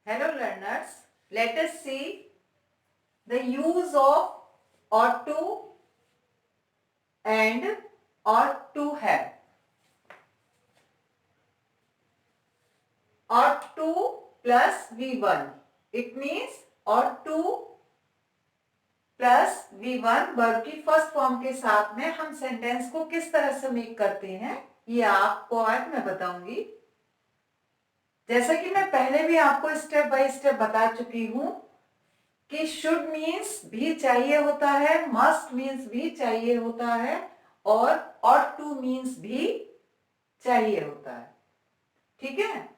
Hello learners, let us see the use of ought to and ought to have. Ought to plus V1. It means ought to plus V1 verb की first form के साथ में हम sentence को किस तरह से make करते हैं ये आपको आज मैं बताऊंगी। जैसा कि मैं पहले भी आपको स्टेप बाय स्टेप बता चुकी हूं कि शुड मीन्स भी चाहिए होता है, मस्ट मीन्स भी चाहिए होता है और ऑट टू मीन्स भी चाहिए होता है। ठीक है,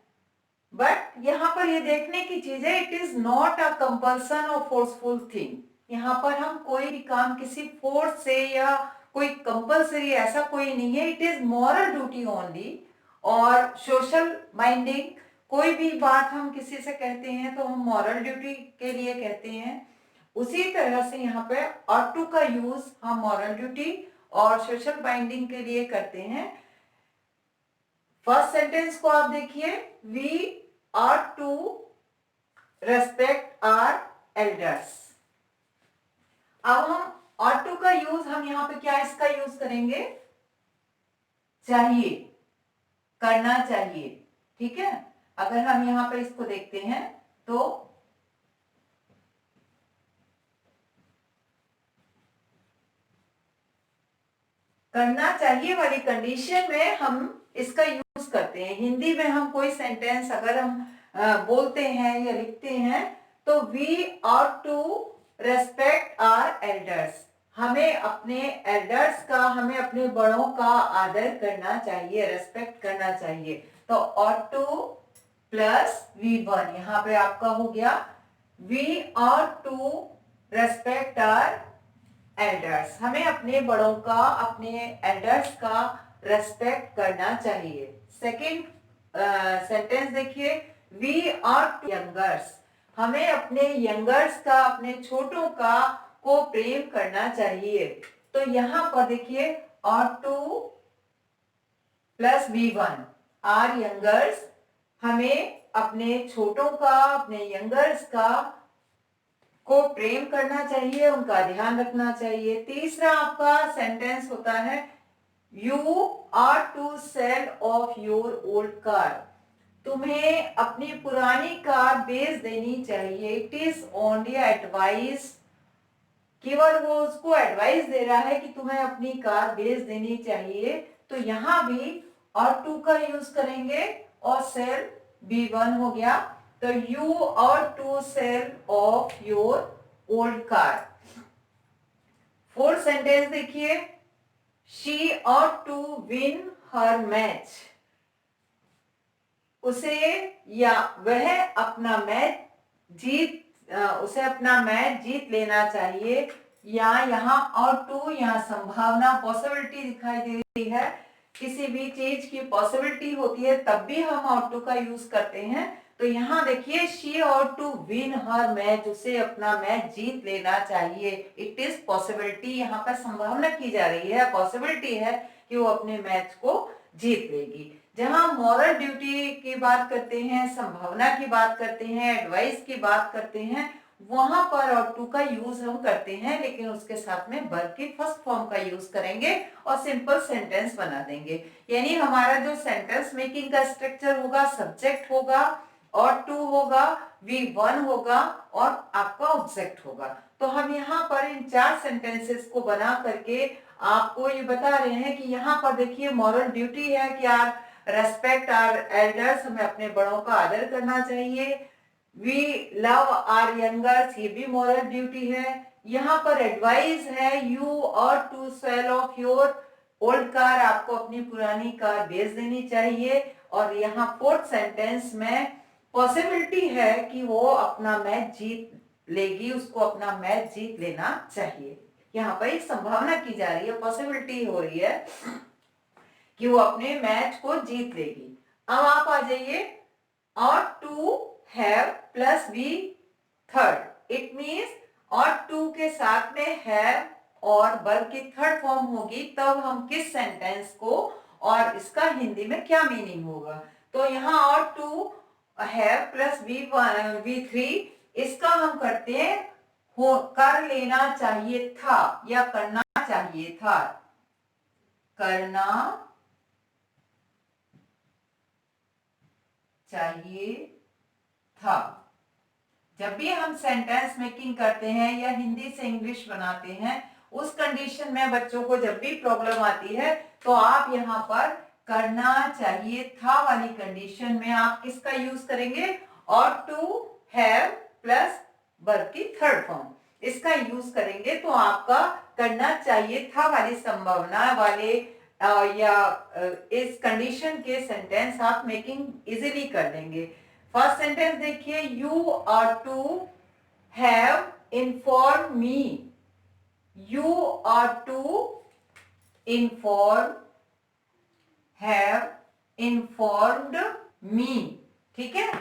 बट यहां पर ये देखने की चीज है, it is not a compulsion और फोर्सफुल थिंग। यहाँ पर हम कोई भी काम किसी फोर्स से या कोई कंपल्सरी ऐसा कोई नहीं है, it is moral duty only. और सोशल माइंडिंग, कोई भी बात हम किसी से कहते हैं तो हम मॉरल ड्यूटी के लिए कहते हैं। उसी तरह से यहाँ पे ऑट टू का यूज हम मॉरल ड्यूटी और सोशल बाइंडिंग के लिए करते हैं। फर्स्ट सेंटेंस को आप देखिए, we are to respect our elders. अब हम ought to का यूज हम यहाँ पे क्या इसका यूज करेंगे, चाहिए, करना चाहिए। ठीक है, अगर हम यहाँ पे इसको देखते हैं तो करना चाहिए वाली कंडीशन में हम इसका यूज करते हैं। हिंदी में हम कोई सेंटेंस अगर हम बोलते हैं या लिखते हैं तो we ought to respect our elders, हमें अपने एल्डर्स का, हमें अपने बड़ों का आदर करना चाहिए, रेस्पेक्ट करना चाहिए। तो ought to प्लस V1 यहाँ पे आपका हो गया, we ought to respect our elders, हमें अपने बड़ों का, अपने एल्डर्स का रेस्पेक्ट करना चाहिए। सेकंड सेंटेंस देखिए, वी ought to यंगर्स, हमें अपने यंगर्स का, अपने छोटों का को प्रेम करना चाहिए। तो यहां पर देखिए ought to plus V1, our youngers, हमें अपने छोटों का, अपने यंगर्स का को प्रेम करना चाहिए, उनका ध्यान रखना चाहिए। तीसरा आपका सेंटेंस होता है, you are to sell off your old car, तुम्हें अपनी पुरानी कार बेच देनी चाहिए। इट इज ओनली एडवाइस, केवल वो उसको एडवाइस दे रहा है कि तुम्हें अपनी कार बेच देनी चाहिए। तो यहां भी और टू का यूज करेंगे और सेल B1 हो गया। तो you ought to sell off your old car. Fourth sentence देखिए, she ought to win her match, उसे या वह अपना मैच जीत, उसे अपना मैच जीत लेना चाहिए। या यहाँ और टू, यहाँ संभावना, पॉसिबिलिटी दिखाई दे रही है, किसी भी चीज की पॉसिबिलिटी होती है तब भी हम और टू का यूज करते हैं। तो यहाँ देखिए, she ought to win her match, उसे अपना मैच जीत लेना चाहिए। इट इज पॉसिबिलिटी, यहाँ पर संभावना की जा रही है, पॉसिबिलिटी है कि वो अपने मैच को जीत लेगी। जहां मॉरल ड्यूटी की बात करते हैं, संभावना की बात करते हैं, एडवाइस की बात करते हैं, वहां पर और टू का यूज हम करते हैं, लेकिन उसके साथ में वर्ब की फर्स्ट फॉर्म का यूज करेंगे और सिंपल सेंटेंस बना देंगे। यानी हमारा जो सेंटेंस मेकिंग का स्ट्रक्चर होगा, सब्जेक्ट होगा, और टू होगा, V1 होगा और आपका ऑब्जेक्ट होगा। तो हम यहाँ पर इन चार सेंटेंसेस को बना करके आपको ये बता रहे हैं कि यहाँ पर देखिए मॉरल ड्यूटी है कि यार रेस्पेक्ट आवर एल्डर्स, हमें अपने बड़ों का आदर करना चाहिए। वी लव आवर यंगर्स, ये भी मॉरल ड्यूटी है। यहाँ पर एडवाइस है, you ought to sell off your old car, आपको अपनी पुरानी कार बेच देनी चाहिए। और यहाँ फोर्थ सेंटेंस में पॉसिबिलिटी है कि वो अपना मैच जीत लेगी, उसको अपना मैच जीत लेना चाहिए। यहाँ पर एक संभावना की जा रही है, पॉसिबिलिटी हो रही है कि वो अपने मैच को जीत लेगी। अब आप आ जाइए, ought to have plus V third, it means ought to के साथ में हैव और वर्ब की थर्ड फॉर्म होगी, तब हम किस सेंटेंस को और इसका हिंदी में क्या मीनिंग होगा। तो यहाँ और टू हैव प्लस V3, इसका हम करते हैं हो कर लेना चाहिए था या करना चाहिए था, करना चाहिए था। जब भी हम सेंटेंस मेकिंग करते हैं या हिंदी से इंग्लिश बनाते हैं, उस कंडीशन में बच्चों को जब भी प्रॉब्लम आती है तो आप यहाँ पर करना चाहिए था वाली कंडीशन में आप किसका यूज करेंगे, और टू हैव प्लस वर्ब की थर्ड फॉर्म, इसका यूज करेंगे तो आपका करना चाहिए था वाली संभावना वाले या इस कंडीशन के सेंटेंस आप मेकिंग इजीली कर लेंगे। फर्स्ट सेंटेंस देखिए, you are to have inform me, you are to inform have informed me, ठीक है।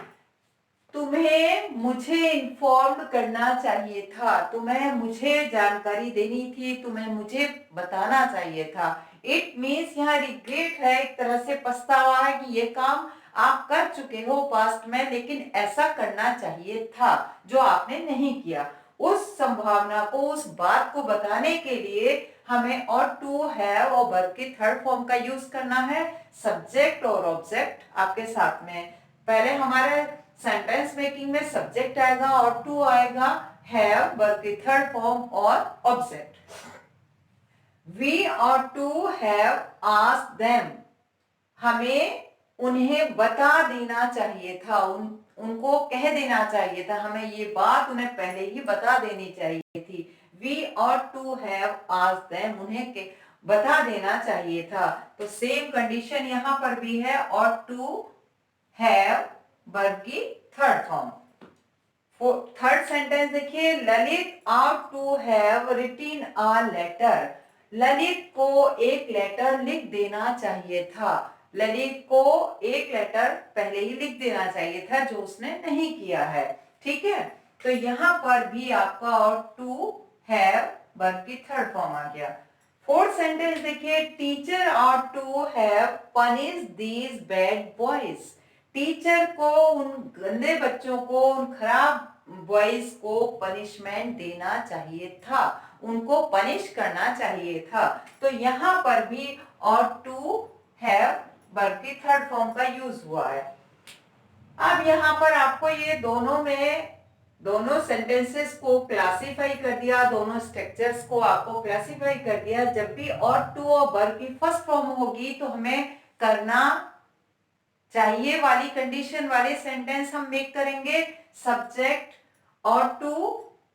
तुम्हें मुझे इन्फॉर्म करना चाहिए था, तुम्हें मुझे जानकारी देनी थी, तुम्हें मुझे बताना चाहिए था। इट मीन्स यहाँ रिग्रेट है, एक तरह से पछतावा है कि ये काम आप कर चुके हो पास्ट में, लेकिन ऐसा करना चाहिए था जो आपने नहीं किया। उस संभावना को, उस बात को बताने के लिए हमें और टू हैव और वर्ब की थर्ड फॉर्म का यूज करना है। सब्जेक्ट और ऑब्जेक्ट आपके साथ में, पहले हमारे सेंटेंस मेकिंग में सब्जेक्ट आएगा और टू आएगा, हैव वर्ब की थर्ड फॉर्म और ऑब्जेक्ट। वी और टू हैव आस्क्ड देम, हमें उन्हें बता देना चाहिए था, उनको कह देना चाहिए था, हमें ये बात उन्हें पहले ही बता देनी चाहिए थी। वी और टू हैव आस्क्ड देम, उन्हें बता देना चाहिए था। तो सेम कंडीशन यहां पर भी है, और टू हैव वर्ब की थर्ड फॉर्म। थर्ड सेंटेंस देखिए, Lalit ought to have written a letter, Lalit को एक लेटर लिख देना चाहिए था, ललित को एक लेटर पहले ही लिख देना चाहिए था जो उसने नहीं किया है, ठीक है। तो यहां पर भी आपका और टू हैव वर्ब की थर्ड फॉर्म आ गया। फोर्थ सेंटेंस देखिए, teacher ought to have punish these bad boys, teacher को उन गंदे बच्चों को, उन खराब बॉयज को पनिशमेंट देना चाहिए था, उनको पनिश करना चाहिए था। तो यहां पर भी और टू हैव वर्ब की थर्ड फॉर्म का यूज हुआ है। अब यहां पर आपको ये दोनों सेंटेंसेस को क्लासिफाई कर दिया, दोनों स्ट्रक्चर्स को आपको क्लासिफाई कर दिया। जब भी और टू और वर्ब की फर्स्ट फॉर्म होगी तो हमें करना चाहिए वाली कंडीशन वाले सेंटेंस हम मेक करेंगे, सब्जेक्ट और टू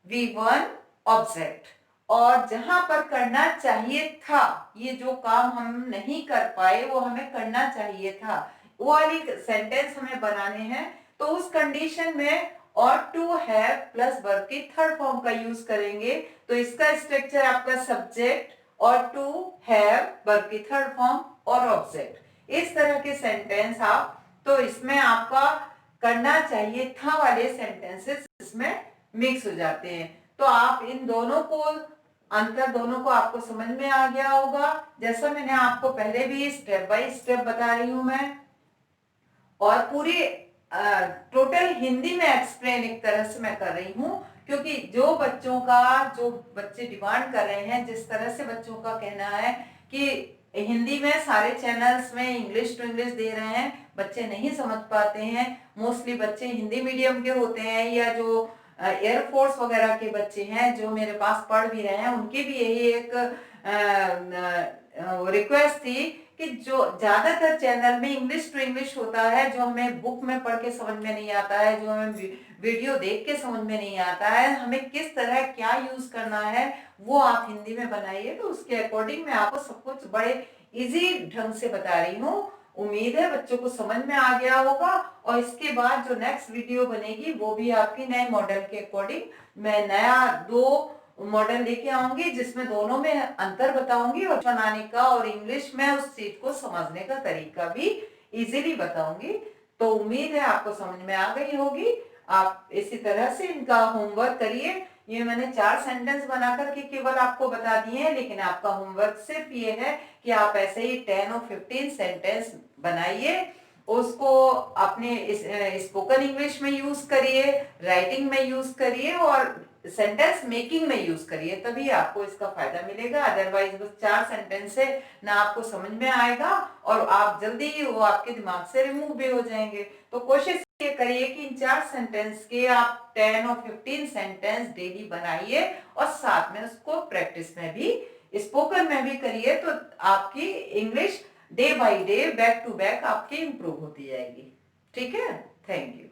V1 ऑब्जेक्ट। और जहां पर करना चाहिए था, ये जो काम हम नहीं कर पाए वो हमें करना चाहिए था, वो वाली सेंटेंस हमें बनाने हैं। तो उस कंडीशन में और टू हैव प्लस वर्ब की थर्ड फॉर्म का यूज करेंगे। तो इसका स्ट्रक्चर आपका सब्जेक्ट और टू हैव वर्ब की थर्ड फॉर्म और ऑब्जेक्ट, इस तरह के सेंटेंस आप, तो इसमें आपका करना चाहिए था वाले सेंटेंसेस इसमें मिक्स हो जाते हैं। तो आप इन दोनों को अंतर, दोनों को आपको समझ में आ गया होगा। जैसा मैंने आपको पहले भी स्टेप बाय स्टेप बता रही हूं मैं, और पूरी टोटल हिंदी में एक्सप्लेन एक तरह से मैं कर रही हूं, क्योंकि जो बच्चे डिमांड कर रहे हैं, जिस तरह से बच्चों का कहना है कि हिंदी में सारे चैनल्स में इंग्लिश टू इंग्लिश दे रहे हैं, बच्चे नहीं समझ पाते हैं। मोस्टली बच्चे हिंदी मीडियम के होते हैं, या जो एयरफोर्स वगैरह के बच्चे हैं जो मेरे पास पढ़ भी रहे हैं, उनकी भी यही एक रिक्वेस्ट थी कि जो ज्यादातर चैनल में इंग्लिश टू इंग्लिश होता है, जो हमें बुक में पढ़ के समझ में नहीं आता है, जो हमें वीडियो देख के समझ में नहीं आता है, हमें किस तरह क्या यूज करना है वो आप हिंदी में बनाइए। तो उसके अकॉर्डिंग मैं आपको सब कुछ बड़े इजी ढंग से बता रही हूँ। उम्मीद है बच्चों को समझ में आ गया होगा। और इसके बाद जो नेक्स्ट वीडियो बनेगी वो भी आपकी नए मॉडल के अकॉर्डिंग, मैं नया 2 मॉडल लेके आऊंगी जिसमें दोनों में अंतर बताऊंगी, और बनाने का और इंग्लिश में उस चीज को समझने का तरीका भी इजीली बताऊंगी। तो उम्मीद है आपको समझ में आ गई होगी। आप इसी तरह से इनका होमवर्क करिए। ये मैंने 4 सेंटेंस बनाकर के केवल आपको बता दिए हैं, लेकिन आपका होमवर्क सिर्फ ये है कि आप ऐसे ही 10 और 15 सेंटेंस बनाइए उसको अपने स्पोकन इंग्लिश में यूज करिए, राइटिंग में यूज करिए और सेंटेंस मेकिंग में यूज करिए, तभी आपको इसका फायदा मिलेगा। अदरवाइज बस 4 सेंटेंस से ना आपको समझ में आएगा और आप जल्दी ही वो आपके दिमाग से रिमूव भी हो जाएंगे। तो कोशिश ये करिए कि इन 4 सेंटेंस के आप 10 और 15 सेंटेंस डेली बनाइए और साथ में उसको प्रैक्टिस में भी, स्पोकन में भी करिए, तो आपकी English day by day, back to back आपकी इंप्रूव होती जाएगी। ठीक है, थैंक यू।